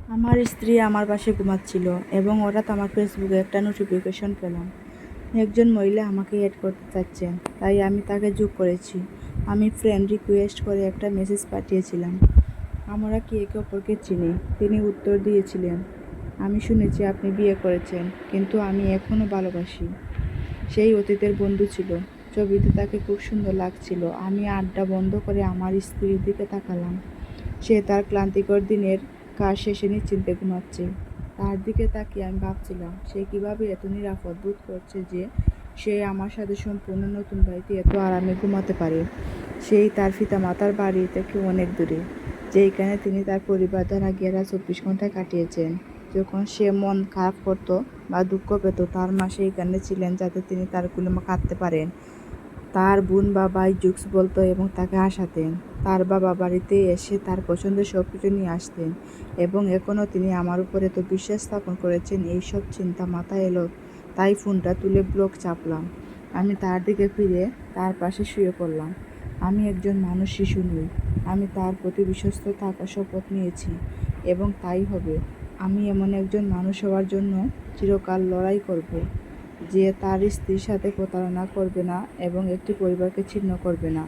আমার স্ত্রী আমার পাশে ঘুমাচ্ছিল এবং হঠাৎ আমার ফেসবুকে একটা নোটিফিকেশন পেলাম। একজন মহিলা আমাকে অ্যাড করতে চাচ্ছেন, তাই আমি তাকে যোগ করেছি। আমি ফ্রেন্ড রিকোয়েস্ট করে একটা মেসেজ পাঠিয়েছিলাম। আমরা কি একে অপরকে চিনি? তিনি উত্তর দিয়েছিলেন, আমি শুনেছি আপনি বিয়ে করেছেন, কিন্তু আমি এখনও ভালোবাসি। সেই অতীতের বন্ধু ছিল। ছবিতে তাকে খুব সুন্দর লাগছিল। আমি আড্ডা বন্ধ করে আমার স্ত্রীর দিকে তাকালাম। সে তার ক্লান্তিকর দিনের কাজ শেষে নিশ্চিন্তে ঘুমাচ্ছে। তার দিকে তাকিয়ে আমি ভাবছিলাম, সে কীভাবে এত নিরাপদ বোধ করছে যে সে আমার সাথে সম্পূর্ণ নতুন বাড়িতে এত আরামে ঘুমাতে পারে। সেই তার পিতামাতার বাড়ি থেকে অনেক দূরে, যেখানে তিনি তার পরিবার দ্বারা ঘেরা 24 ঘন্টা কাটিয়েছেন। যখন সে মন খারাপ করত বা দুঃখ পেত, তার মা সেইখানে ছিলেন যাতে তিনি তার কোলে কাঁদতে পারেন। তার বোন বা ভাই জোকস বলতো এবং তাকে হাসাতেন। তার বাবা বাড়িতে এসে তার পছন্দের সব কিছু নিয়ে আসতেন। এবং এখনও তিনি আমার উপর এত বিশ্বাস স্থাপন করেছেন। এইসব চিন্তা মাথায় এলো, তাই ফোনটা তুলে ব্লক চাপলাম। আমি তার দিকে ফিরে তার পাশে শুয়ে পড়লাম। আমি একজন মানুষ, শিশু নই। আমি তার প্রতি বিশ্বস্ত থাকার শপথ নিয়েছি এবং তাই হবে। আমি এমন একজন মানুষ হওয়ার জন্য চিরকাল লড়াই করব, যে তার স্ত্রীর সাথে প্রতারণা করবে না এবং একটি পরিবারকে ছিন্ন করবে না।